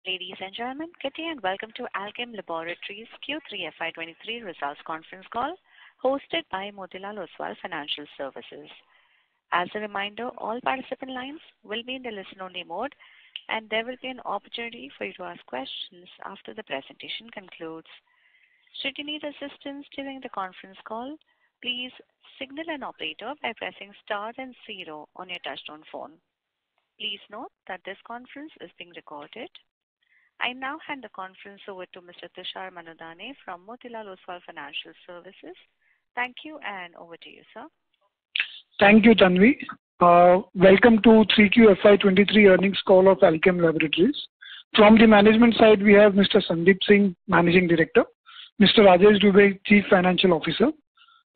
Ladies and gentlemen, good day and welcome to Alkem Laboratories Q3 FY23 results conference call hosted by Motilal Oswal Financial Services. As a reminder, all participant lines will be in the listen-only mode, and there will be an opportunity for you to ask questions after the presentation concludes. Should you need assistance during the conference call, please signal an operator by pressing star and 0 on your touchtone phone. Please note that this conference is being recorded. I now hand the conference over to Mr. Tushar Manudhane from Motilal Oswal Financial Services. Thank you, and over to you, sir. Thank you, Tanvi. Welcome to 3Q FY23 earnings call of Alkem Laboratories. From the management side, we have Mr. Sandeep Singh, Managing Director, Mr. Rajesh Dubey, Chief Financial Officer,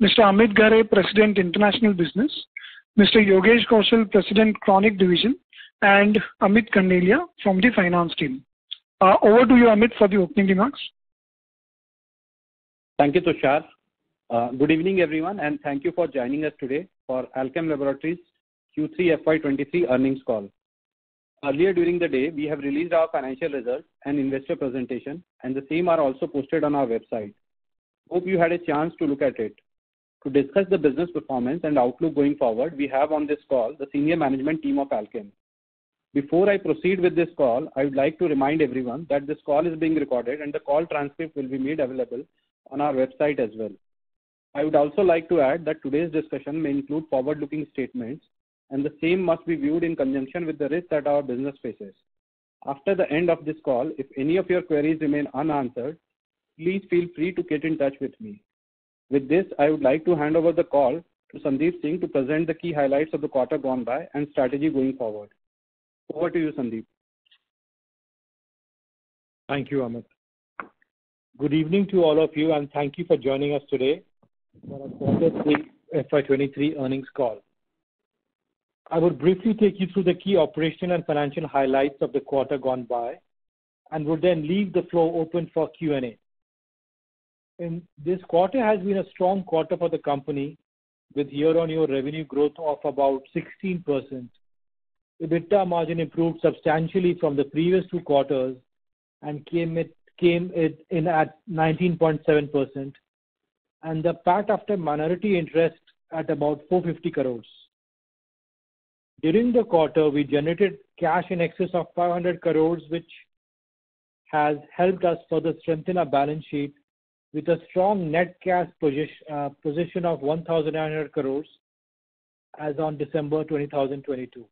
Mr. Amit Ghare, President, International Business, Mr. Yogesh Kaushal, President, Chronic Division, and Amit Kandelia from the finance team. Over to you, Amit, for the opening remarks. Thank you, Tushar. Good evening, everyone, and thank you for joining us today for Alkem Laboratories Q3 FY23 earnings call. Earlier during the day, we have released our financial results and investor presentation, and the same are also posted on our website. Hope you had a chance to look at it. To discuss the business performance and outlook going forward, we have on this call the senior management team of Alkem. Before I proceed with this call, I would like to remind everyone that this call is being recorded and the call transcript will be made available on our website as well. I would also like to add that today's discussion may include forward-looking statements, and the same must be viewed in conjunction with the risk that our business faces. After the end of this call, if any of your queries remain unanswered, please feel free to get in touch with me. With this, I would like to hand over the call to Sandeep Singh to present the key highlights of the quarter gone by and strategy going forward. Over to you, Sandeep. Thank you, Amit. Good evening to all of you, and thank you for joining us today for our quarter 3 FY23 earnings call. I will briefly take you through the key operational and financial highlights of the quarter gone by and would then leave the floor open for Q&A. This quarter has been a strong quarter for the company with year-on-year revenue growth of about 16%. EBITDA margin improved substantially from the previous 2 quarters and came in at 19.7%, and the PAT after minority interest at about 450 crores. During the quarter, we generated cash in excess of 500 crores, which has helped us further strengthen our balance sheet with a strong net cash position of 1,900 crores as on December 2022.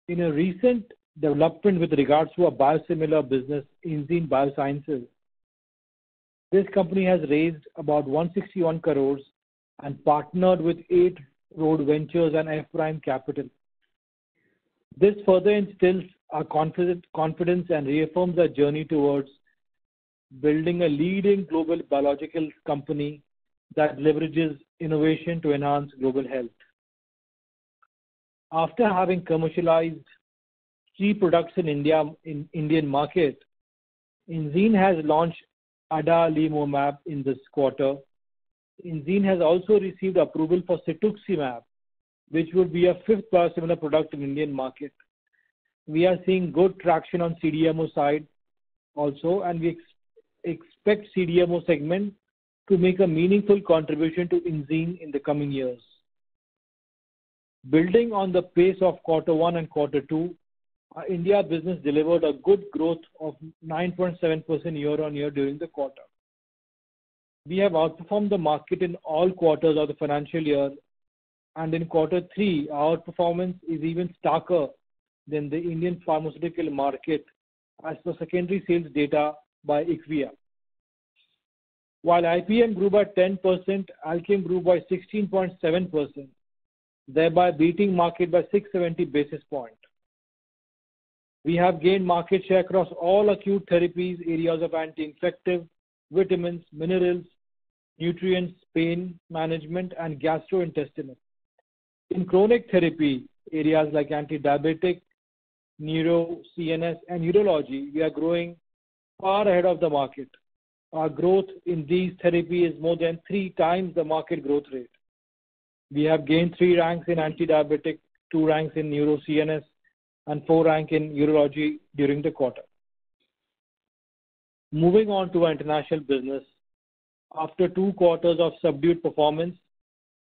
In a recent development with regards to a biosimilar business, Enzene Biosciences, this company has raised about 161 crores and partnered with 8 Road Ventures and F Prime Capital. This further instills our confidence and reaffirms our journey towards building a leading global biological company that leverages innovation to enhance global health. After having commercialized key products in Indian market, Enzene has launched adalimumab in this quarter. Enzene has also received approval for cetuximab, which would be a 5th biosimilar product in Indian market. We are seeing good traction on CDMO side also, and we expect CDMO segment to make a meaningful contribution to Enzene in the coming years. Building on the pace of quarter 1 and quarter 2, our India business delivered a good growth of 9.7% year-on-year during the quarter. We have outperformed the market in all quarters of the financial year, and in quarter 3, our performance is even starker than the Indian pharmaceutical market as per secondary sales data by IQVIA. While IPM grew by 10%, Alkem grew by 16.7%, thereby beating market by 670 basis points. We have gained market share across all acute therapies, areas of anti-infective, vitamins, minerals, nutrients, pain management, and gastrointestinal. In chronic therapy, areas like anti-diabetic, neuro, CNS, and urology, we are growing far ahead of the market. Our growth in these therapies is more than 3 times the market growth rate. We have gained 3 ranks in anti-diabetic, 2 ranks in neuro CNS, and 4 rank in urology during the quarter. Moving on to our international business. After 2 quarters of subdued performance,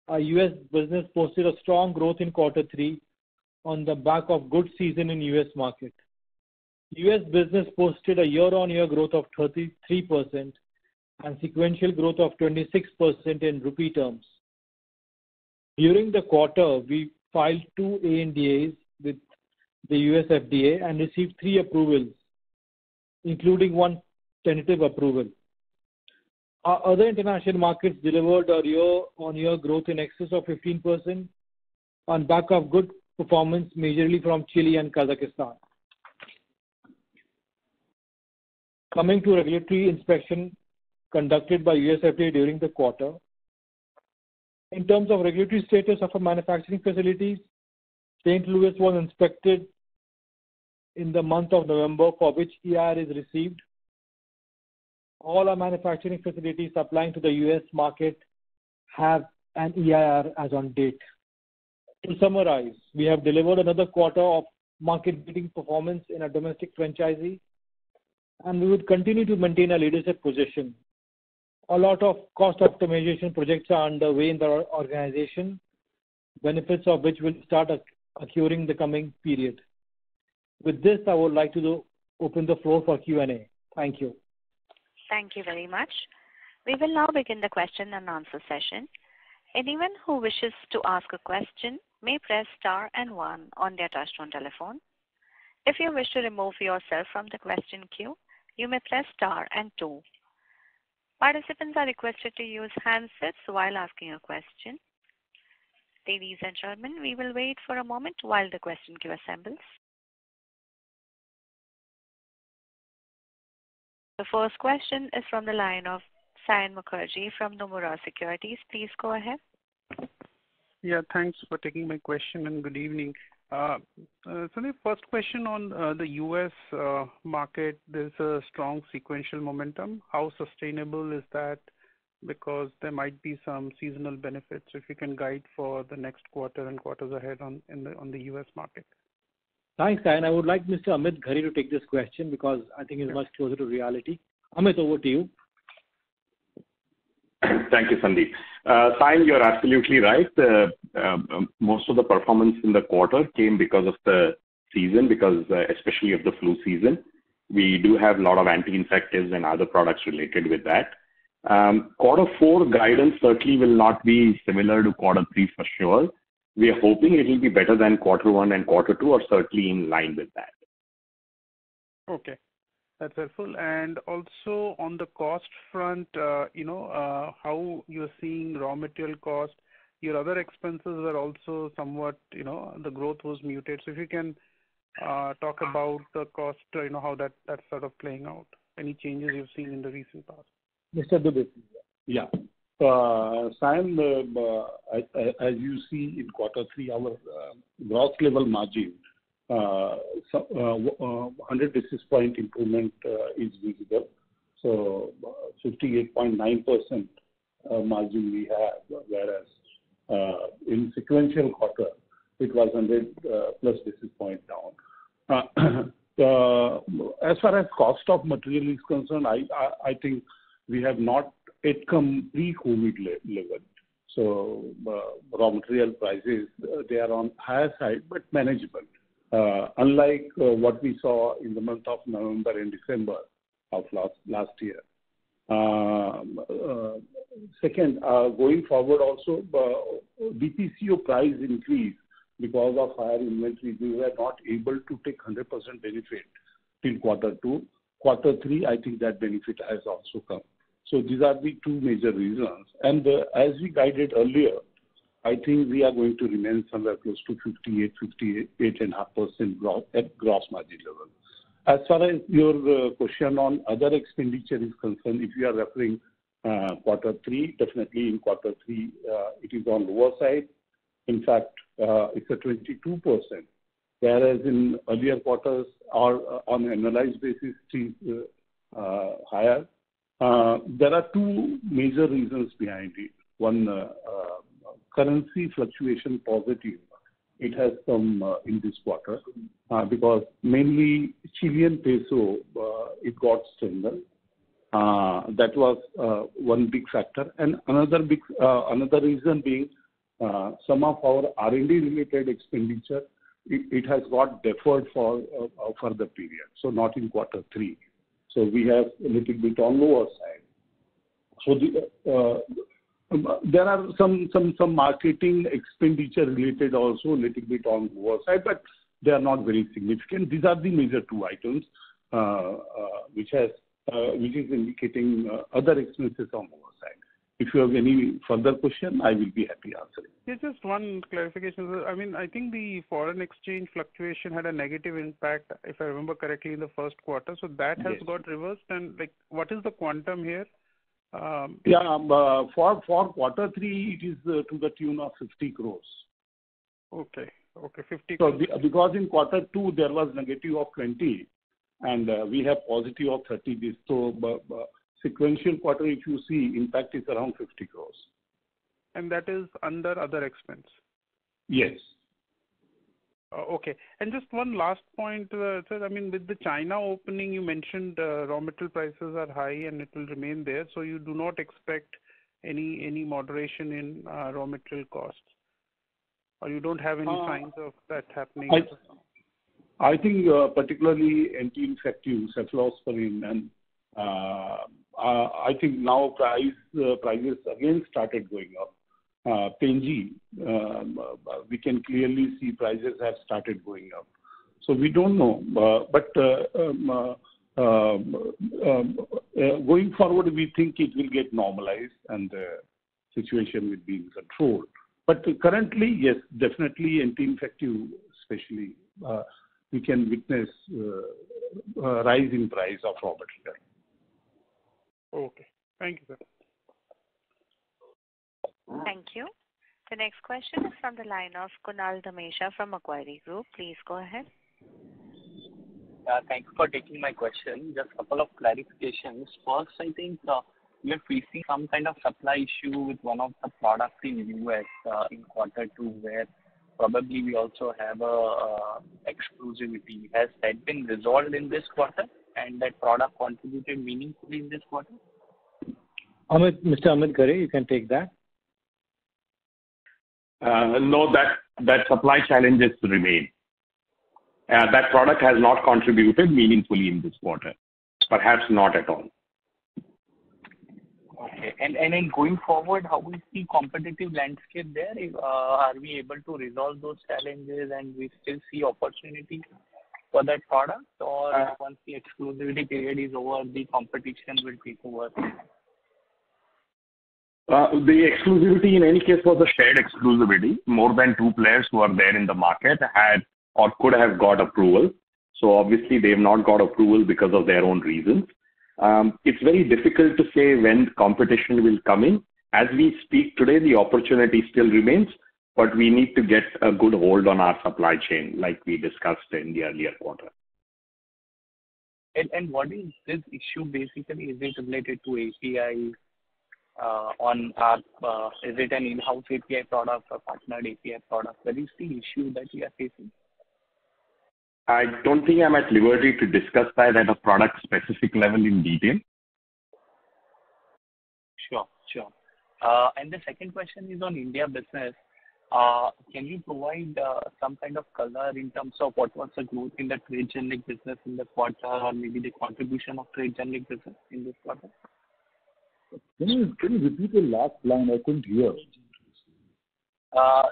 our US business posted a strong growth in quarter 3 on the back of good season in US market. US business posted a year-on-year growth of 33% and sequential growth of 26% in rupee terms. During the quarter, we filed 2 ANDAs with the US FDA and received 3 approvals, including 1 tentative approval. Our other international markets delivered a year-on-year growth in excess of 15% on back of good performance majorly from Chile and Kazakhstan. Coming to regulatory inspection conducted by US FDA during the quarter. In terms of regulatory status of our manufacturing facilities, St. Louis was inspected in the month of November, for which EIR is received. All our manufacturing facilities supplying to the US market have an EIR as on date. To summarize, we have delivered another quarter of market-beating performance in our domestic franchisee, and we would continue to maintain a leadership position. A lot of cost optimization projects are underway in the organization, benefits of which will start occurring in the coming period. With this, I would like to open the floor for Q&A. Thank you. Thank you very much. We will now begin the question and answer session. Anyone who wishes to ask a question may press star and 1 on their touchtone telephone. If you wish to remove yourself from the question queue, you may press star and 2. Participants are requested to use handsets while asking a question. Ladies and gentlemen, we will wait for a moment while the question queue assembles. The first question is from the line of Sayan Mukherjee from Nomura Securities. Please go ahead. Yeah, thanks for taking my question and good evening. So the first question on the US market, there's a strong sequential momentum. How sustainable is that? Because there might be some seasonal benefits. If you can guide for the next quarter and quarters ahead on the US market. Thanks, Sayan. I would like Mr. Amit Ghari to take this question because I think it's much closer to reality. Amit, over to you. Thank you, Sandeep. Sayan, you're absolutely right. Most of the performance in the quarter came because of the season, because especially of the flu season. We do have a lot of anti-infectives and other products related with that. Quarter 4 guidance certainly will not be similar to quarter 3 for sure. We are hoping it will be better than quarter 1 and quarter 2, or certainly in line with that. Okay, that's helpful. And also on the cost front, how you're seeing raw material cost. Your other expenses are also somewhat, the growth was muted. So if you can talk about the cost, how that's sort of playing out. Any changes you've seen in the recent past? Mr. Dubey. Yeah. Sayan, as you see in quarter 3, our gross level margin, 100 basis point improvement is visible. So 58.9% margin we have, whereas in sequential quarter, it was 100 plus basis point down. As far as cost of material is concerned, I think we have not yet come pre-COVID level. So raw material prices, they are on higher side, but manageable. Unlike what we saw in the month of November and December of last year. Second, going forward also, DPCO price increase because of higher inventory, we were not able to take 100% benefit till quarter 2. Quarter 3, I think that benefit has also come. So these are the 2 major reasons. And as we guided earlier, I think we are going to remain somewhere close to 58.5% gross margin level. As far as your question on other expenditure is concerned, if you are referring quarter 3, definitely in quarter 3, it is on lower side. In fact, it's a 22%, whereas in earlier quarters or on an annualized basis, it is higher. There are 2 major reasons behind it. One, currency fluctuation positive. It has come in this quarter because mainly Chilean peso, it got strengthened. That was one big factor. And another reason being some of our R&D related expenditure, it has got deferred for the period. So not in quarter 3. So we have a little bit on lower side. So there are some marketing expenditure related also a little bit on lower side, but they are not very significant. These are the major 2 items which is indicating other expenses on lower side. If you have any further question, I will be happy answering. Yeah, just one clarification. I mean, I think the foreign exchange fluctuation had a negative impact, if I remember correctly, in the first quarter. So that has got reversed. And like, what is the quantum here? For quarter 3, it is to the tune of 50 crores. Okay, 50 crores. So because in quarter 2 there was negative of 20, and we have positive of 30. So sequential quarter, if you see, impact is around 50 crores. And that is under other expense? Yes. Okay. And just one last point, sir. I mean, with the China opening, you mentioned raw material prices are high and it will remain there. So you do not expect any moderation in raw material costs? Or you don't have any signs of that happening? I think particularly anti-infective, cephalosporin, and I think now prices again started going up. Penji, we can clearly see prices have started going up. So we don't know, but going forward, we think it will get normalized and the situation will be in control. But currently, yes, definitely anti-infective, especially, we can witness rise in price of raw material. Okay. Thank you, sir. Thank you. The next question is from the line of Kunal Dhamesha from Macquarie Group. Please go ahead. Thanks for taking my question. Just a couple of clarifications. First, I think we are facing some kind of supply issue with one of the products in US in quarter 2, where probably we also have a exclusivity. Has that been resolved in this quarter, and that product contributed meaningfully in this quarter? Mr. Amit Ghare, you can take that. No, that supply challenges remain. That product has not contributed meaningfully in this quarter. Perhaps not at all. Okay. And in going forward, how we see competitive landscape there? Are we able to resolve those challenges and we still see opportunity for that product? Or once the exclusivity period is over, the competition will take over? The exclusivity in any case was a shared exclusivity. More than 2 players who are there in the market had or could have got approval. So obviously they have not got approval because of their own reasons. It's very difficult to say when competition will come in. As we speak today, the opportunity still remains, but we need to get a good hold on our supply chain like we discussed in the earlier quarter. And what is this issue basically? Is it related to API? Is it an in-house API product or partnered API product? What is the issue that we are facing? I don't think I'm at liberty to discuss that at a product specific level in detail. Sure. And the second question is on India business. Can you provide some kind of color in terms of what was the growth in the trade generic business in the quarter, or maybe the contribution of trade generic business in this quarter? Can you repeat the last line? I couldn't hear.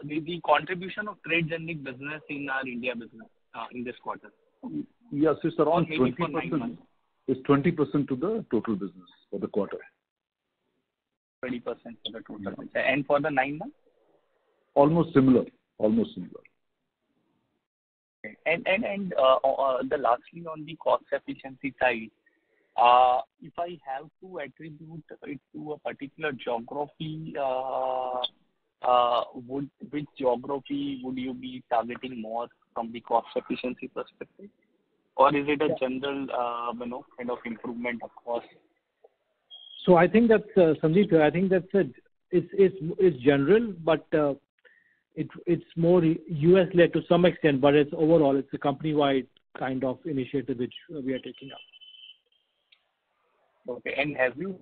The contribution of trade generic business in our India business in this quarter. Yes, it's around 20%. It's 20% to the total business for the quarter. 20% for the total. And for the 9 months? Almost similar. Okay. And the lastly on the cost efficiency side, if I have to attribute it to a particular geography, which geography would you be targeting more from the cost efficiency perspective? Or is it a general, kind of improvement of cost? So I think that's Sandeep. I think that's it's general, but it's more US led to some extent. But it's overall it's a company wide kind of initiative which we are taking up. Okay. And have you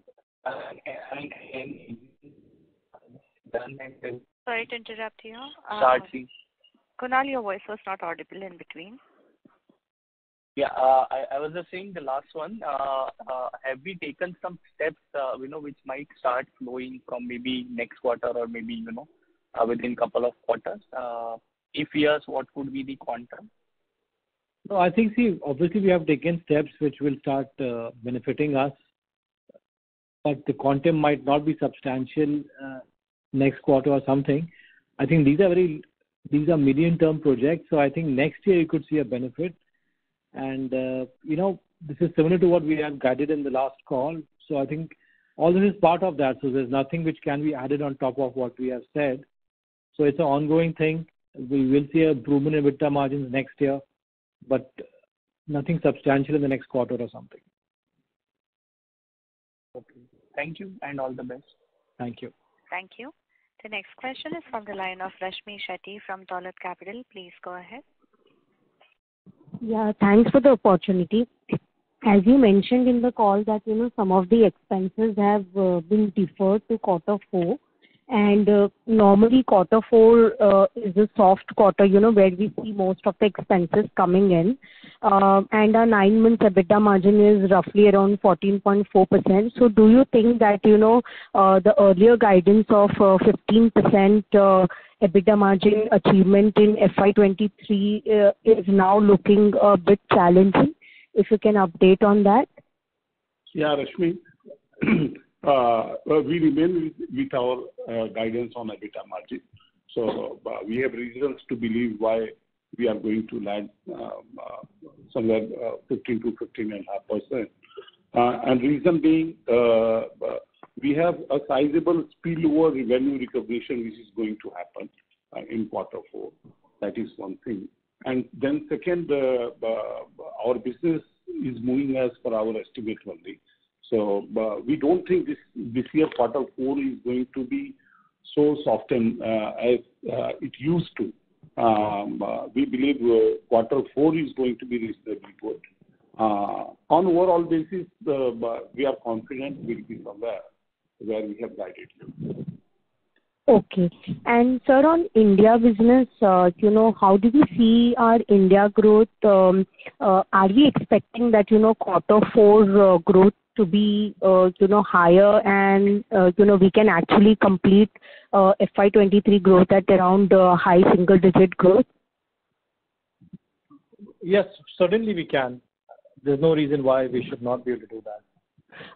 done and Sorry to interrupt you. start seeing? Kunal, your voice was not audible in between. Yeah, I was just saying the last one. Have we taken some steps, which might start flowing from maybe next quarter or maybe, within couple of quarters? If yes, what could be the quantum? No, I think, see, obviously we have taken steps which will start benefiting us, but the quantum might not be substantial next quarter or something. I think these are medium-term projects, so I think next year you could see a benefit. And, this is similar to what we have guided in the last call. So I think all this is part of that. So there's nothing which can be added on top of what we have said. So it's an ongoing thing. We will see an improvement in EBITDA margins next year, but nothing substantial in the next quarter or something. Okay. Thank you and all the best. Thank you. Thank you. The next question is from the line of Rashmi Shetty from Dolat Capital. Please go ahead. Yeah, thanks for the opportunity. As you mentioned in the call that, some of the expenses have been deferred to quarter four. And normally quarter four is a soft quarter, where we see most of the expenses coming in. And our 9 months EBITDA margin is roughly around 14.4%. So do you think that, the earlier guidance of 15% EBITDA margin achievement in FY23 is now looking a bit challenging? If you can update on that. Yeah, Rashmi. We remain with our guidance on EBITDA margin. So we have reasons to believe why we are going to land somewhere 15 to 15.5%. And reason being, we have a sizable spillover revenue recognition which is going to happen in quarter four. That is one thing. And then second, our business is moving as per our estimate only. So we don't think this year quarter four is going to be so softened as it used to. We believe quarter four is going to be reasonably good. On overall basis, we are confident we'll be somewhere where we have guided you. Okay. And sir, on India business, how do we see our India growth? Are we expecting that, quarter four growth to be, higher and, we can actually complete FY23 growth at around high single digit growth? Yes, certainly we can. There's no reason why we should not be able to do that.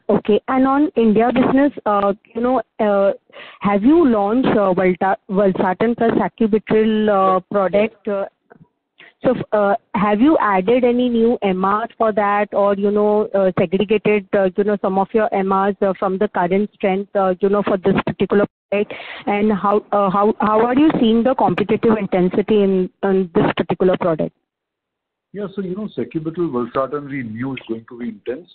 Okay. And on India business, have you launched Valsartan plus Sacubitril product? So have you added any new MRs for that or, segregated, some of your MRs from the current strength, for this particular product? And how are you seeing the competitive intensity in this particular product? Yeah, so, Sacubitril Valsartan we knew is going to be intense.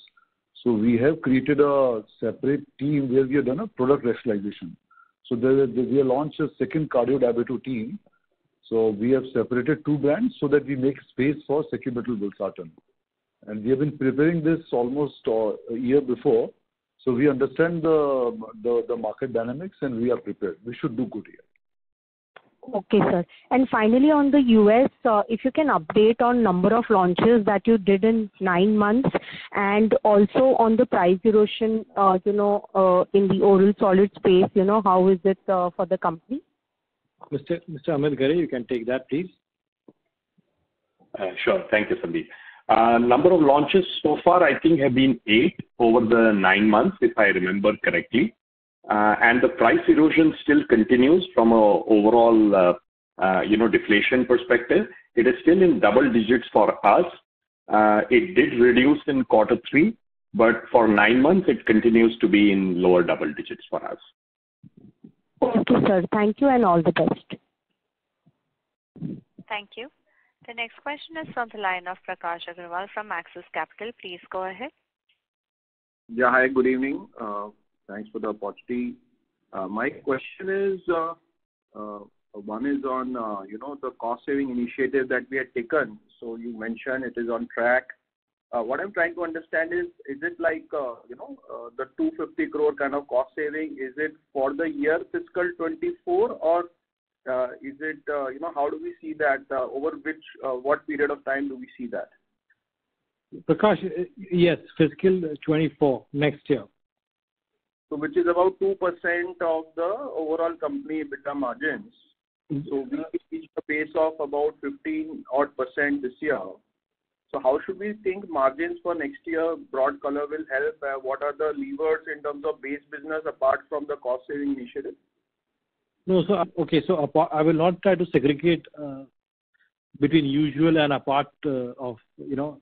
So we have created a separate team where we have done a product rationalization. So we have launched a second cardio-diabetes team. So we have separated two brands so that we make space for Sacubitril Valsartan. And we have been preparing this almost a year before. So we understand the market dynamics and we are prepared. We should do good here. Okay, sir. And finally, on the US, if you can update on number of launches that you did in 9 months, and also on the price erosion, in the oral solid space, how is it for the company? Mr. Amit Ghare, you can take that, please. Sure. Thank you, Sandeep. Number of launches so far, I think, have been 8 over the 9 months, if I remember correctly. And the price erosion still continues from a overall, deflation perspective. It is still in double digits for us. It did reduce in quarter 3, but for 9 months, it continues to be in lower double digits for us. Okay, sir. Thank you and all the best. Thank you. The next question is from the line of Prakash Agarwal from Axis Capital. Please go ahead. Yeah, hi, good evening. Thanks for the opportunity. My question is, one is on, the cost-saving initiative that we had taken. So you mentioned it is on track. What I'm trying to understand is it like, the 250 crore kind of cost saving, is it for the year fiscal 24, or is it, how do we see that, over which, what period of time do we see that? Prakash, yes, fiscal 24, next year. So which is about 2% of the overall company EBITDA margins. So we reached a pace of about 15% this year. So how should we think margins for next year? Broad color will help. What are the levers in terms of base business apart from the cost saving initiative? No, so okay, so I will not try to segregate between usual and apart of,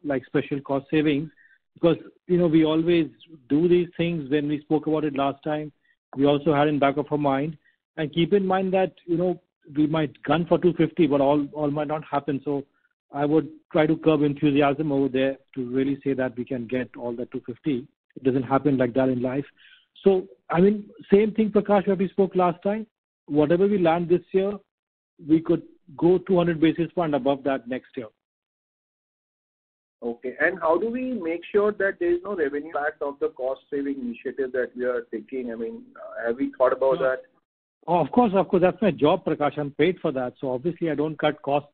like special cost savings, because, we always do these things. When we spoke about it last time, we also had in back of our mind, and keep in mind that, we might gun for 250, but all might not happen. So I would try to curb enthusiasm over there to really say that we can get all the 250. It doesn't happen like that in life. So, same thing, Prakash, what we spoke last time. Whatever we land this year, we could go 200 basis point above that next year. Okay. And how do we make sure that there is no revenue impact of the cost saving initiative that we are taking? Have we thought about that? Oh, of course. That's my job, Prakash. I'm paid for that. So obviously I don't cut costs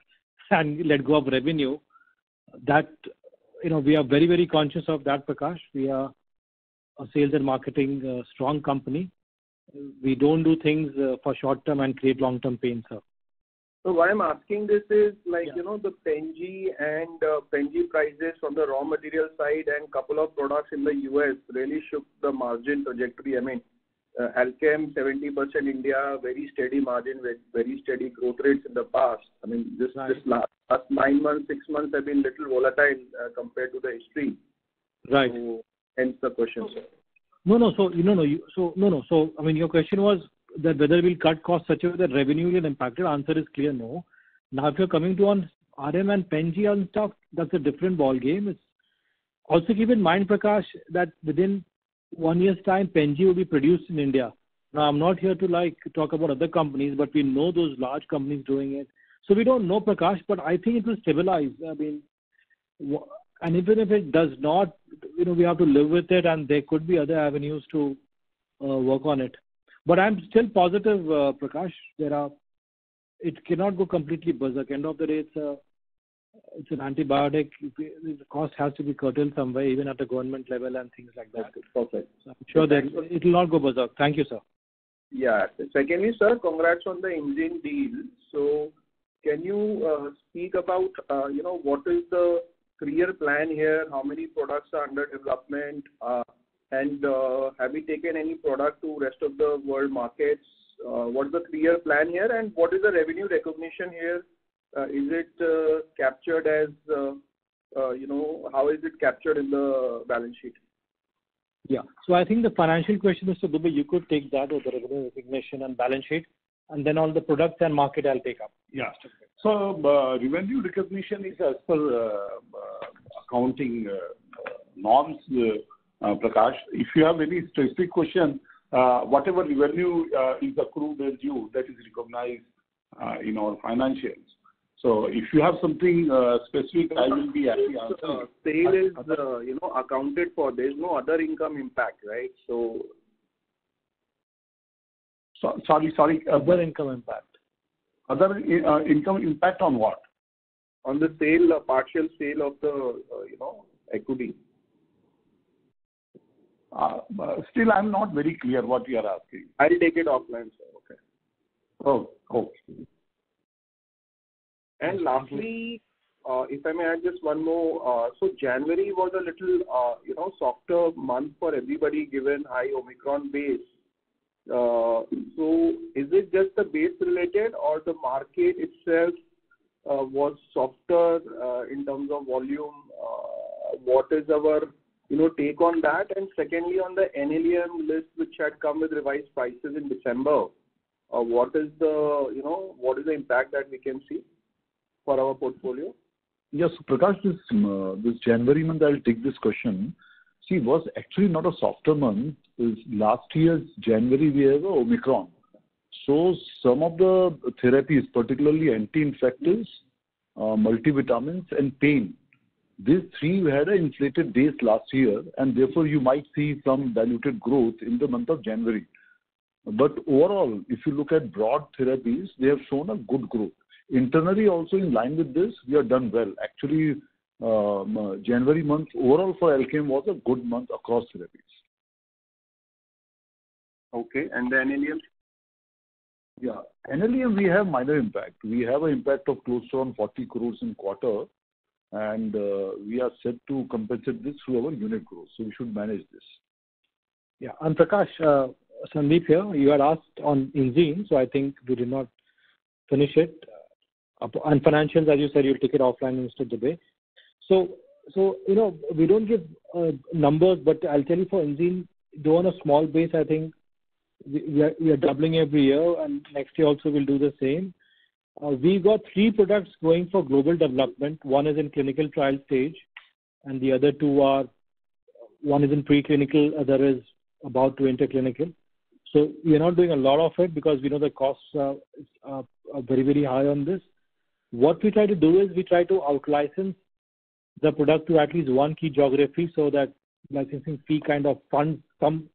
and let go of revenue. That, we are very, very conscious of that, Prakash. We are a sales and marketing strong company. We don't do things for short term and create long term pain, sir. So why I'm asking this is the Penji and Penji prices from the raw material side and couple of products in the US really shook the margin trajectory. Alkem 70% India, very steady margin with very steady growth rates in the past. This last 9 months, 6 months have been little volatile compared to the history. Right. So, hence the question, sir. So your question was that whether we'll cut costs such a way that revenue will impact it. Answer is clear, no. Now, if you're coming to on RM and Penji and stuff, that's a different ball game. It's also keep in mind, Prakash, that within 1 year's time, Penji will be produced in India. Now, I'm not here to talk about other companies, but we know those large companies doing it. So we don't know, Prakash, but I think it will stabilize. And even if it does not, we have to live with it, and there could be other avenues to work on it. But I'm still positive, Prakash. It cannot go completely berserk. End of the day, it's an antibiotic. The cost has to be curtailed somewhere, even at the government level and things like that. Perfect. So I'm sure that it will not go berserk. Thank you, sir. Yeah. Secondly, sir, congrats on the engine deal. So can you speak about, what is the 3-year plan here? How many products are under development? And have we taken any product to rest of the world markets? What is the 3-year plan here? And what is the revenue recognition here? Is it captured as, how is it captured in the balance sheet? Yeah. So I think the financial question, Mr. Dubey, you could take that, or the revenue recognition and balance sheet, and then all the products and market I'll take up. Yeah. So revenue recognition is as per accounting norms, Prakash. If you have any specific question, whatever revenue is accrued as due, that is recognized in our financials. So if you have something specific, I will be happy answering. Sale is, accounted for. There is no other income impact, right? Sorry. Other income impact. Other income impact on what? On the sale, partial sale of the, equity. Still, I'm not very clear what you are asking. I'll take it offline, sir. Okay. Oh, okay. And lastly, if I may add just one more, so January was a little, softer month for everybody given high Omicron base. So is it just the base related, or the market itself was softer in terms of volume? What is our take on that? And secondly, on the NLEM list which had come with revised prices in December, what is the impact that we can see for our portfolio? Yes, Prakash, this January month, I'll take this question. See, it was actually not a softer month. Last year's January, we have a Omicron. So some of the therapies, particularly anti-infectives, multivitamins and pain, These three had an inflated base last year, and therefore you might see some diluted growth in the month of January. But overall, if you look at broad therapies, they have shown a good growth. Internally also in line with this, we are done well. Actually, January month overall for Alkem was a good month across therapies. Okay, and the NLEM? Yeah, NLEM we have minor impact. We have an impact of close to around 40 crores in quarter, and we are set to compensate this through our unit growth. So we should manage this. Yeah, and Prakash, Sandeep here. You had asked on Enzene, so I think we did not finish it. And financials, as you said, you'll take it offline instead today. So we don't give numbers, but I'll tell you for Enzene, though on a small base, I think we are doubling every year, and next year also we'll do the same. We got 3 products going for global development. One is in clinical trial stage, and the other 2 are, one is in preclinical, other is about to enter clinical. So we are not doing a lot of it because we know the costs are very, very high on this. What we try to do is we try to out-license the product to at least one key geography so that licensing fee kind of funds some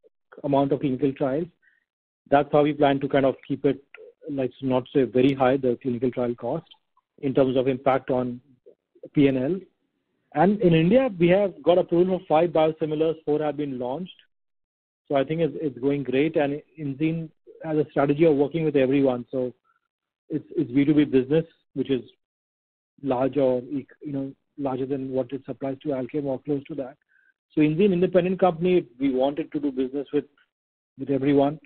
amount of clinical trials. That's how we plan to kind of keep it, like not say very high, the clinical trial cost in terms of impact on P&L. And in India, we have got approval of 5 biosimilars, 4 have been launched. So I think it's going great. And Enzene has a strategy of working with everyone. So it's B2B business, which is larger than what it supplies to Alkem or close to that. So Enzene, independent company, we wanted to do business with everyone,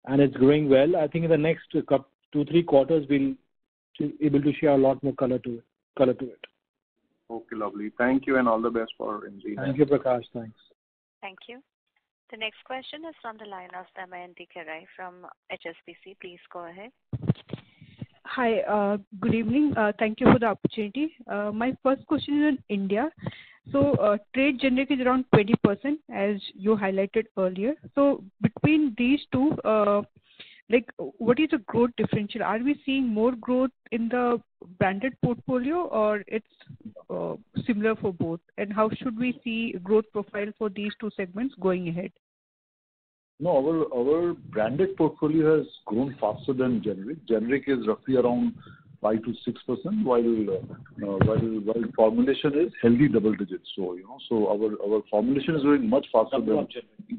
and it's growing well. I think in the next 2-3 quarters, we'll be able to share a lot more color to it. Okay, lovely. Thank you, and all the best for Enzene. Thank you, Prakash. Thanks. Thank you. The next question is from the line of Damayanti Kerai from HSBC. Please go ahead. Hi, good evening. Thank you for the opportunity. My first question is on India. So trade generic is around 20%, as you highlighted earlier. So between these two, what is the growth differential? Are we seeing more growth in the branded portfolio, or it's similar for both? And how should we see growth profile for these two segments going ahead? No, our branded portfolio has grown faster than generic. Generic is roughly around 5 to 6%, while formulation is healthy double digits. So our formulation is growing much faster than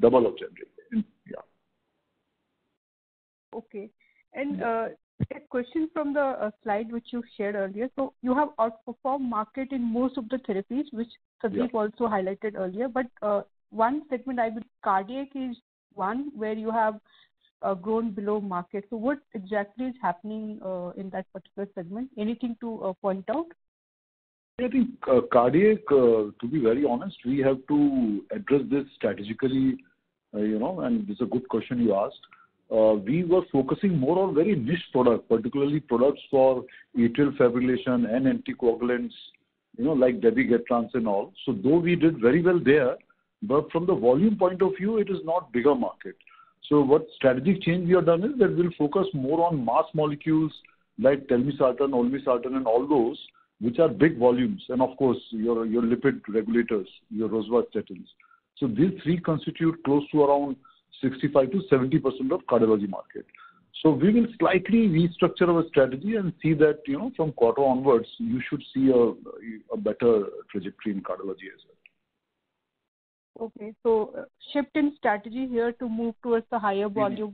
double of generic. Yeah. Okay. And a question from the slide which you shared earlier. So you have outperformed market in most of the therapies, which Sandeep also highlighted earlier. But one segment, I believe, cardiac is one where you have grown below market. So what exactly is happening in that particular segment? Anything to point out? I think cardiac, to be very honest, we have to address this strategically, and this is a good question you asked. We were focusing more on very niche products, particularly products for atrial fibrillation and anticoagulants, like dabigatran and all. So though we did very well there, but from the volume point of view, it is not bigger market. So what strategic change we have done is that we'll focus more on mass molecules like telmisartan, olmesartan, and all those, which are big volumes. And of course, your lipid regulators, your rosuvastatins. So these 3 constitute close to around 65 to 70% of cardiology market. So we will slightly restructure our strategy and see that, from quarter onwards, you should see a better trajectory in cardiology as well. Okay, so shift in strategy here to move towards the higher volume.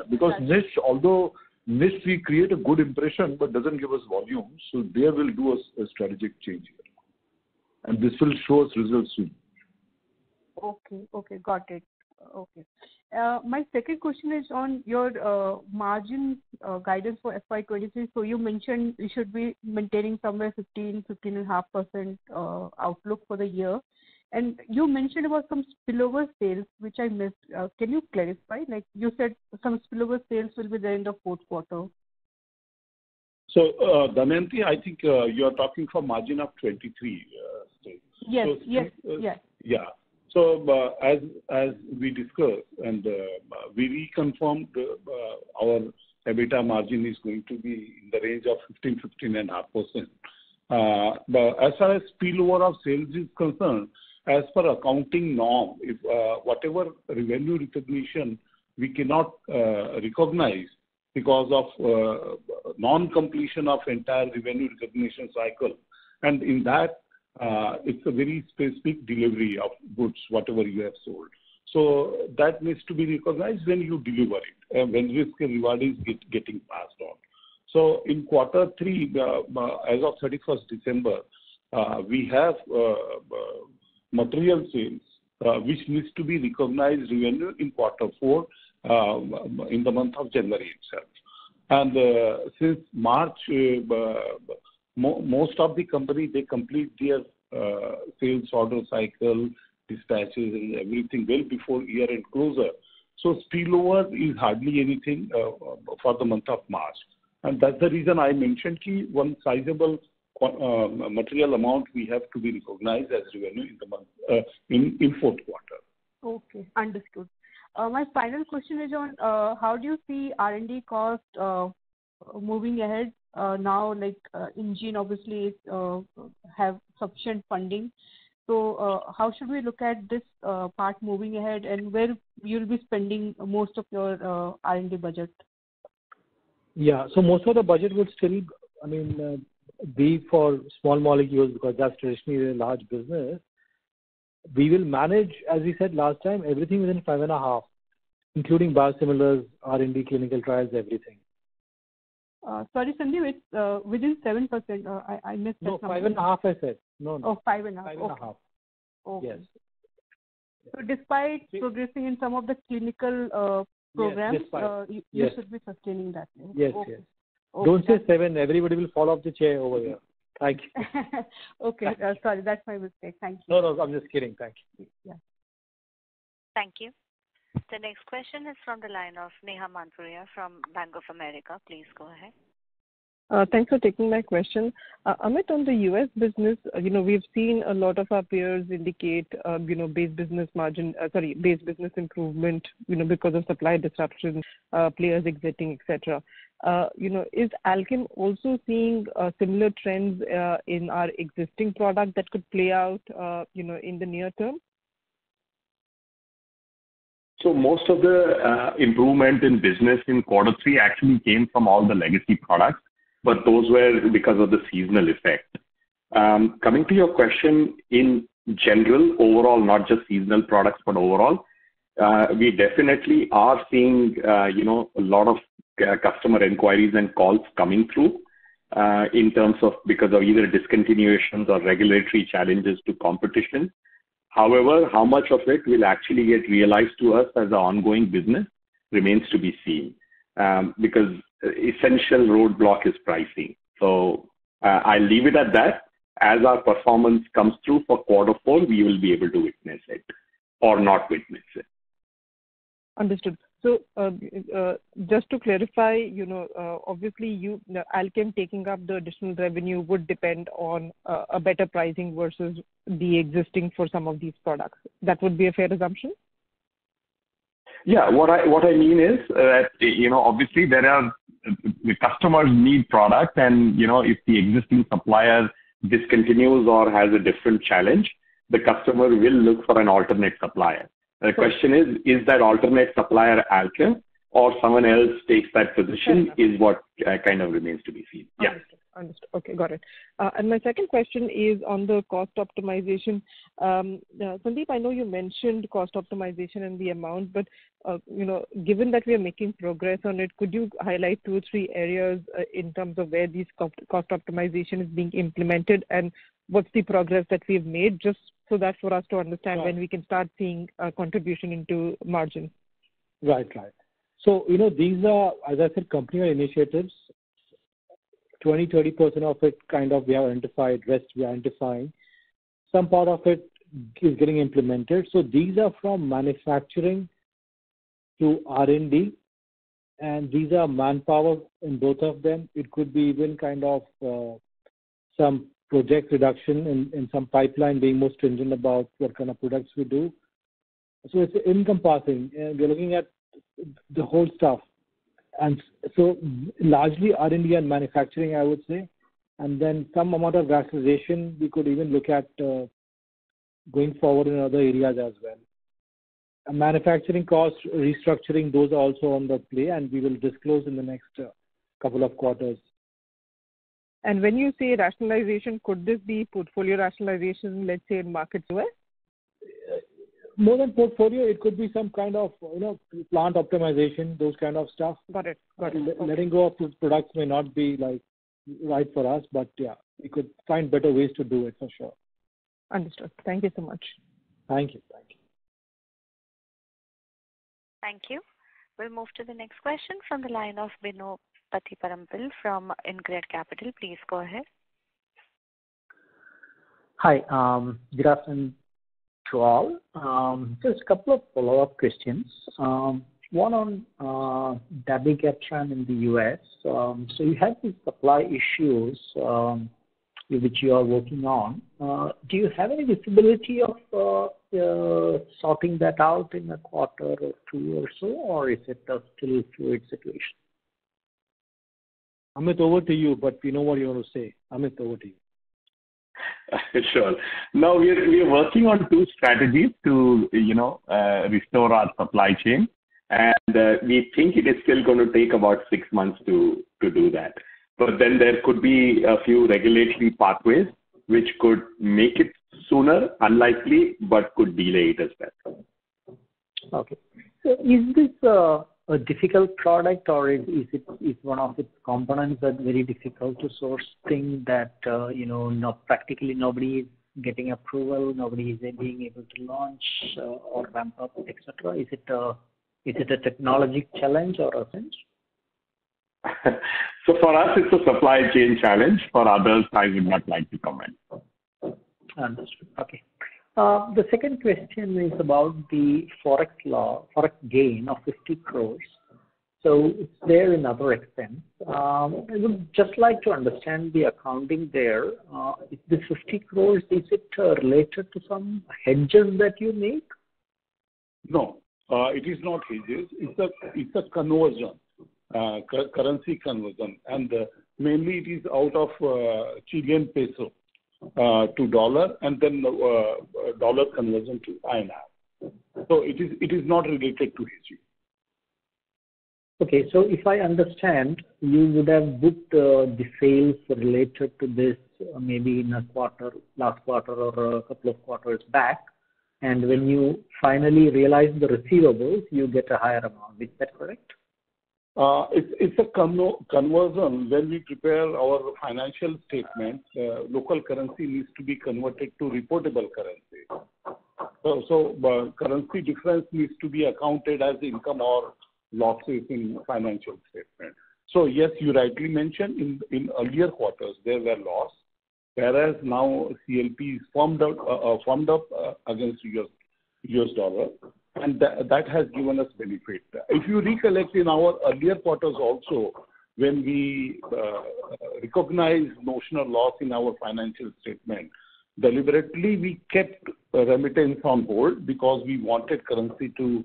Because niche, although niche we create a good impression, but doesn't give us volume. So there will do a strategic change here, and this will show us results soon. Okay, got it. Okay. My second question is on your margin guidance for FY23. So you mentioned you should be maintaining somewhere 15.5% outlook for the year. And you mentioned about some spillover sales, which I missed. Can you clarify? Like you said, some spillover sales will be there in the fourth quarter. So, Damayanti, I think you are talking for margin of 23. Yes. Yeah. So, as we discussed, and we reconfirmed our EBITDA margin is going to be in the range of 15.5%. But as far as spillover of sales is concerned, as per accounting norm, if whatever revenue recognition we cannot recognize because of non-completion of entire revenue recognition cycle, and in that it's a very specific delivery of goods, whatever you have sold. So that needs to be recognized when you deliver it, when risk and reward is getting passed on. So in quarter 3, as of 31st December, we have material sales which needs to be recognized revenue in quarter 4 in the month of January itself. And since March, most of the company, they complete their sales order cycle, dispatches and everything well before year-end closure. So spillover is hardly anything for the month of March. And that's the reason I mentioned that one sizable material amount we have to be recognized as revenue in the month in fourth quarter. Okay, understood. My final question is on how do you see R&D cost moving ahead now? Like Engine obviously have sufficient funding. So how should we look at this part moving ahead, and where you'll be spending most of your R&D budget? Yeah, so most of the budget would still, be for small molecules because that's traditionally a large business. We will manage, as we said last time, everything within 5.5, including biosimilars, R&D, clinical trials, everything. Sorry, Sandeep, it's within 7%. I missed that. No, 5.5 I said. No. Oh, 5.5. 5.5. Okay. Yes. So despite progressing in some of the clinical programs, you should be sustaining that. Yes, okay. yes. Okay. Don't say 7. Everybody will fall off the chair over here. Thank you. Okay. Sorry, that's my mistake. Thank you. No, I'm just kidding. Thank you. Yeah. Thank you. The next question is from the line of Neha Manpuria from Bank of America. Please go ahead. Thanks for taking my question. Amit, on the U.S. business, we've seen a lot of our peers indicate, base business improvement, because of supply disruption, players exiting, etc. Is Alkem also seeing similar trends in our existing product that could play out, in the near term? So most of the improvement in business in quarter 3 actually came from all the legacy products, but those were because of the seasonal effect. Coming to your question, in general, overall, not just seasonal products, but overall, we definitely are seeing, a lot of customer inquiries and calls coming through in terms of because of either discontinuations or regulatory challenges to competition. However, how much of it will actually get realized to us as an ongoing business remains to be seen, because essential roadblock is pricing. So I'll leave it at that. As our performance comes through for quarter 4, we will be able to witness it or not witness it. Understood. So just to clarify, obviously Alkem taking up the additional revenue would depend on a better pricing versus the existing for some of these products. That would be a fair assumption? Yeah, what I mean is that, obviously the customers need product, and, if the existing supplier discontinues or has a different challenge, the customer will look for an alternate supplier. The question is that alternate supplier Alkem or someone else takes that position is what kind of remains to be seen. Yeah. Understood. Okay, got it. And my second question is on the cost optimization. Sandeep, I know you mentioned cost optimization and the amount, but given that we are making progress on it, could you highlight 2 or 3 areas in terms of where these cost optimization is being implemented, and what's the progress that we've made, just so that for us to understand when we can start seeing a contribution into margin? Right. So, these are, as I said, company initiatives. 20-30% of it kind of we have identified, rest we are identifying. Some part of it is getting implemented. So these are from manufacturing to R&D, and these are manpower in both of them. It could be even kind of some project reduction in some pipeline, being more stringent about what kind of products we do. So it's encompassing, and we're looking at the whole stuff. And so largely R&D and manufacturing, I would say, and then some amount of rationalization we could even look at going forward in other areas as well. Manufacturing costs, restructuring, those are also on the play, and we will disclose in the next couple of quarters. And when you say rationalization, could this be portfolio rationalization, let's say in markets US? More than portfolio, it could be some kind of plant optimization, those kind of stuff. Got it. Letting go of products may not be right for us, but yeah, we could find better ways to do it for sure. Understood. Thank you so much. Thank you. Thank you. We'll move to the next question from the line of Bino Pathiparampil from InCred Capital. Please go ahead. Hi. Good afternoon to all. Just a couple of follow-up questions. One on dabigatran in the US. So you have these supply issues which you are working on. Do you have any visibility of sorting that out in a quarter or two or so, or is it a still fluid situation? Amit, over to you, but we know what you want to say. Amit, over to you. Sure. Now we are working on two strategies to restore our supply chain, and we think it is still going to take about 6 months to do that. But then there could be a few regulatory pathways which could make it sooner, unlikely, but could delay it as well. Okay. So is this a difficult product, or is one of its components that very difficult to source thing that practically nobody is getting approval, nobody is being able to launch or ramp up, etc. Is it a technology challenge or a challenge? So for us, it's a supply chain challenge. For others, I would not like to comment. Understood. Okay. The second question is about the forex gain of 50 crores. So it's there in other expense. I would just like to understand the accounting there. Is this 50 crores, is it related to some hedges that you make? No, it is not hedges. It's a conversion, currency conversion, and mainly it is out of Chilean peso to dollar, and then dollar conversion to INR. So it is not related to hedging. Okay, so if I understand, you would have booked the sales related to this maybe in last quarter or a couple of quarters back, and when you finally realize the receivables, you get a higher amount. Is that correct? It's a conversion. When we prepare our financial statement, local currency needs to be converted to reportable currency. So currency difference needs to be accounted as income or losses in financial statement. So yes, you rightly mentioned in earlier quarters there were loss, whereas now CLP is formed up against US dollar, and that has given us benefit. If you recollect in our earlier quarters also, when we recognize notional loss in our financial statement, deliberately we kept remittance on hold because we wanted currency to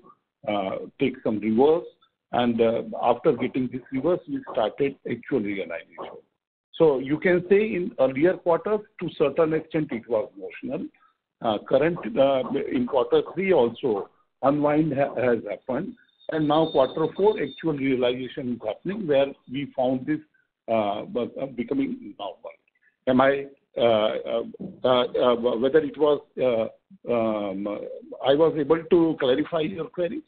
take some reverse, and after getting this reverse, we started actual realization. So you can say in earlier quarters, to certain extent, it was notional. Current in quarter 3 also, unwind has happened, and now quarter 4 actual realization is happening where we found this becoming normal. Am I whether it was I was able to clarify your queries?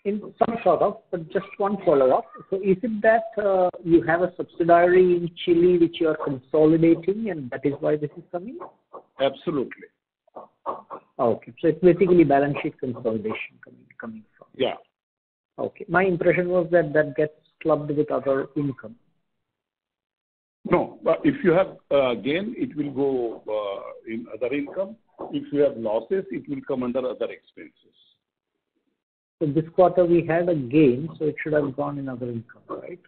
In some sort of, but just one follow-up. So is it that you have a subsidiary in Chile which you are consolidating, and that is why this is coming? Absolutely. Okay. So it's basically balance sheet consolidation coming from. Yeah. Okay. My impression was that gets clubbed with other income. No, but if you have gain, it will go in other income. If you have losses, it will come under other expenses. So this quarter we had a gain, so it should have gone in other income, right?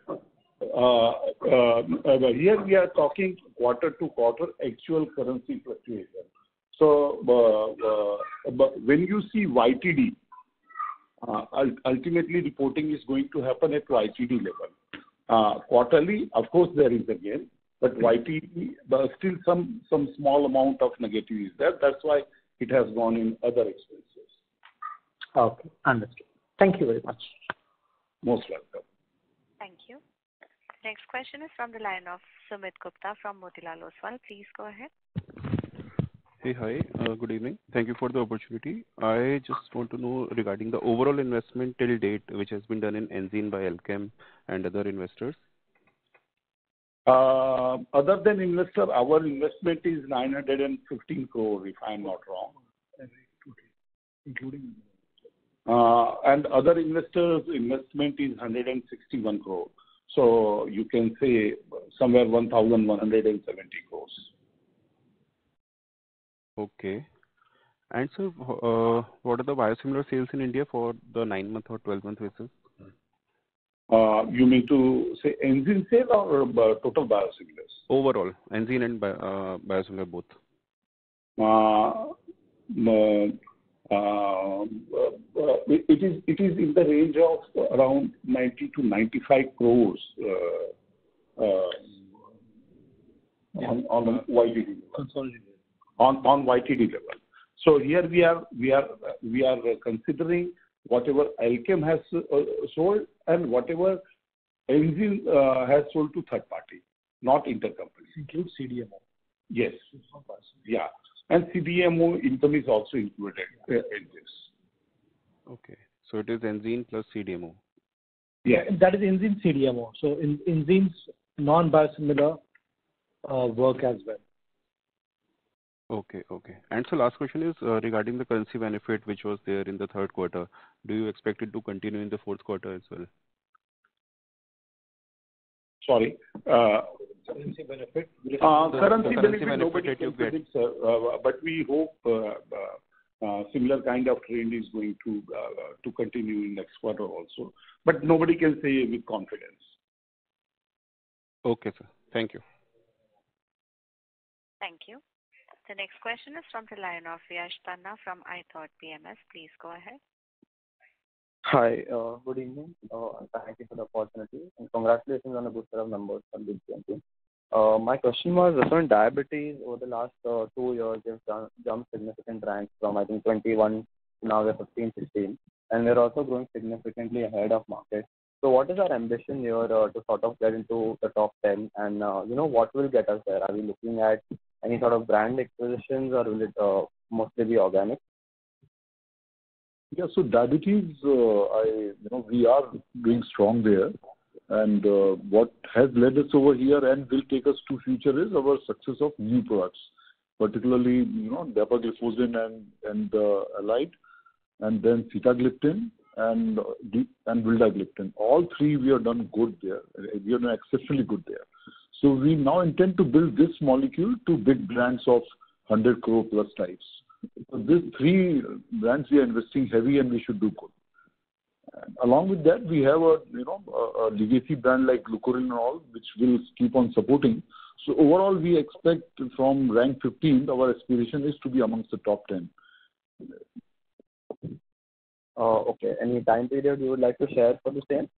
Here we are talking quarter to quarter actual currency fluctuation. So but when you see YTD, ultimately reporting is going to happen at YTD level. Quarterly, of course, there is a gain, but YTD, still some small amount of negative is there. That's why it has gone in other expenses. Okay, understood. Thank you very much. Most welcome. Thank you. Next question is from the line of Sumit Gupta from Motilal Oswal. Please go ahead. Hey, hi. Good evening. Thank you for the opportunity. I just want to know regarding the overall investment till date, which has been done in Enzene by Alkem and other investors. Other than investor, our investment is 915 crore, if I'm not wrong. Including. And other investors' investment is 161 crore. So you can say somewhere 1,170 crores. Okay. And so, what are the biosimilar sales in India for the 9-month or 12-month basis? You mean to say Enzene sale or total biosimilars? Overall, Enzene and biosimilar both. It is in the range of around 90 to 95 crores on YTD level. On YTD level. So here we are considering whatever Alkem has sold and whatever Enzene has sold to third party, not intercompany. Includes CDMO. Yes. Yeah. And CDMO income is also included in this. Okay. So it is Enzene plus CDMO. Yeah, that is Enzene CDMO. So Enzene's non-biosimilar work as well. Okay, okay. And so last question is regarding the currency benefit which was there in the third quarter. Do you expect it to continue in the fourth quarter as well? Sorry. Currency benefit. Currency benefit nobody can predict, sir. But we hope similar kind of trend is going to continue in next quarter also. But nobody can say with confidence. Okay, sir. Thank you. Thank you. The next question is from the line of Yash Tanna from iThought PMS. Please go ahead. Hi, good evening. Thank you for the opportunity and congratulations on a good set of numbers for this campaign. My question was on diabetes. Over the last 2 years, they've jumped significant ranks from I think 21 to now we're 15, 16, and we're also growing significantly ahead of market. So what is our ambition here to sort of get into the top 10 and what will get us there? Are we looking at any sort of brand acquisitions or will it mostly be organic? Yeah, so diabetes, we are doing strong there, and what has led us over here and will take us to future is our success of new products, particularly dapagliflozin and allied, and then sitagliptin and vildagliptin. All three we have done good there. We are done exceptionally good there. So we now intend to build this molecule to big brands of 100 crore plus types. So these three brands we are investing heavy and we should do good. And along with that, we have a legacy brand like Glucorin and all, which will keep on supporting. So overall, we expect from rank 15, our aspiration is to be amongst the top 10. Okay. Any time period you would like to share for the same?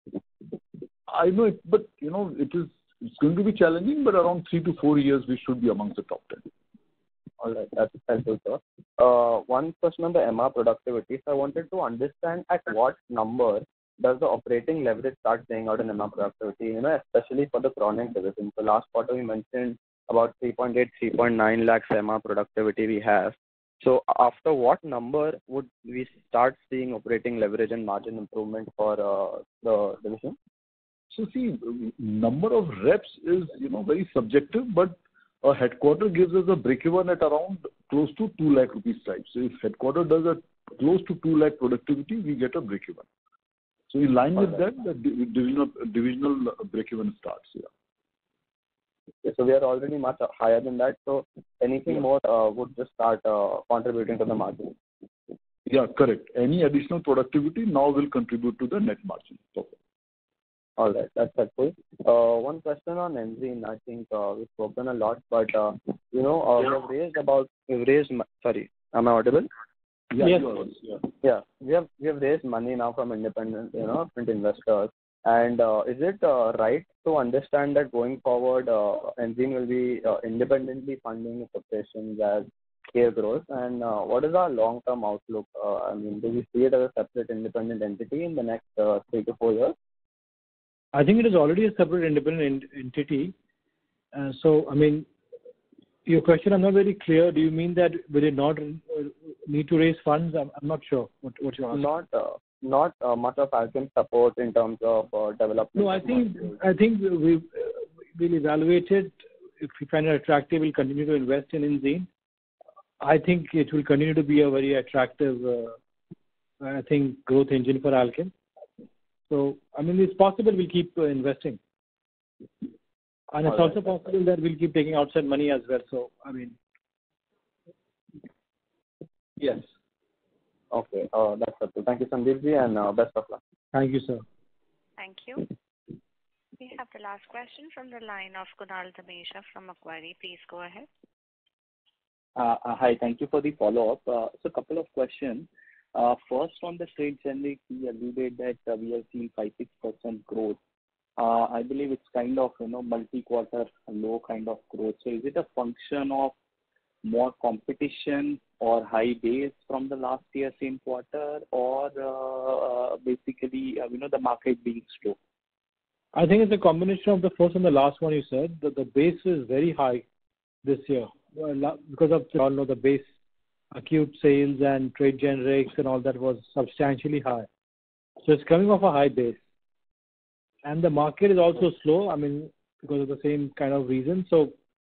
I know it, but it's going to be challenging, but around 3 to 4 years, we should be amongst the top 10. All right, that's helpful, sir. One question on the MR productivity. So I wanted to understand at what number does the operating leverage start playing out in MR productivity, especially for the chronic division. So last quarter we mentioned about 3.8, 3.9 lakhs MR productivity we have. So after what number would we start seeing operating leverage and margin improvement for the division? So see, number of reps is very subjective, but a headquarter gives us a break-even at around close to 2 lakh rupees type. So if headquarter does a close to 2 lakh productivity, we get a break-even. So in line with that, the divisional break-even starts. Yeah. Okay, so we are already much higher than that. So anything more would just start contributing to the margin. Yeah, correct. Any additional productivity now will contribute to the net margin. Okay. All right, that's helpful. One question on Enzene. I think we've spoken a lot, but we have raised. Sorry, am I audible? Yeah, yes. Yeah, we have raised money now from independent, different investors. And is it right to understand that going forward, Enzene will be independently funding its operations as scale grows? And what is our long-term outlook? I mean, do we see it as a separate independent entity in the next 3 to 4 years? I think it is already a separate independent entity. So, I mean, your question, I'm not very clear. Do you mean that will it not need to raise funds? I'm not sure what you're asking. Not much of Alkem support in terms of development. No, I think we'll evaluate it. If we find it attractive, we'll continue to invest in Enzene. I think it will continue to be a very attractive, growth engine for Alkem. So, I mean, it's possible we'll keep investing. And it's also possible that we'll keep taking outside money as well. So, I mean, yes. Okay, that's helpful. Thank you, Sandeepji, and best of luck. Thank you, sir. Thank you. We have the last question from the line of Kunal Dhamesha from Macquarie. Please go ahead. Hi, thank you for the follow-up. So a couple of questions. First, on the trade generic, we alluded that we have seen 5-6% growth. I believe it's kind of, multi-quarter low kind of growth. So is it a function of more competition or high base from the last year same quarter, or basically, the market being slow? I think it's a combination of the first and the last one you said. The base is very high this year because of the base acute sales and trade generics and all that was substantially high. So it's coming off a high base. And the market is also slow, I mean, because of the same kind of reason. So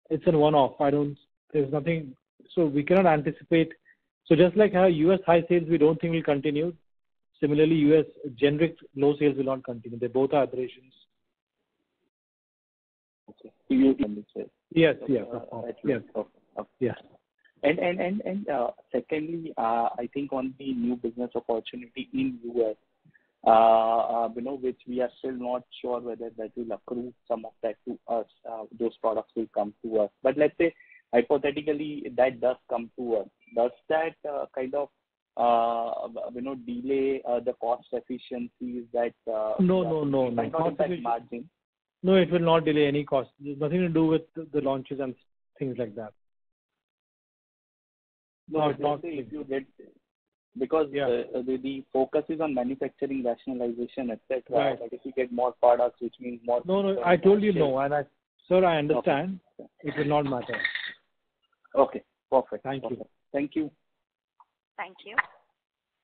it's a one-off. There's nothing, so we cannot anticipate. So just like how US high sales we don't think will continue, similarly US generic low sales will not continue. They both are aberrations. Okay. You understand? Yes, yes. Yes. Okay. Yes. And secondly, I think on the new business opportunity in US, which we are still not sure whether that will accrue some of that to us. Those products will come to us. But let's say hypothetically that does come to us. Does that kind of delay the cost efficiencies that No. not impact margin? No, it will not delay any cost. There's nothing to do with the launches and things like that. No, if you get, because the focus is on manufacturing rationalization, etc. Right. But if you get more products, which means more. No, I told you no, and sir, I understand. Okay. It will not matter. Okay, perfect. Thank you. Thank you.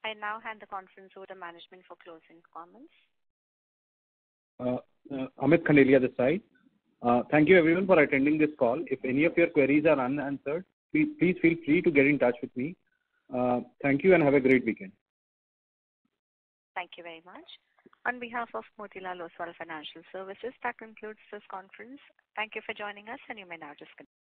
I now hand the conference over to management for closing comments. Amit Khandelia this side. Thank you everyone for attending this call. If any of your queries are unanswered, please feel free to get in touch with me. Thank you and have a great weekend. Thank you very much. On behalf of Motilal Oswal Financial Services, that concludes this conference. Thank you for joining us, and you may now disconnect.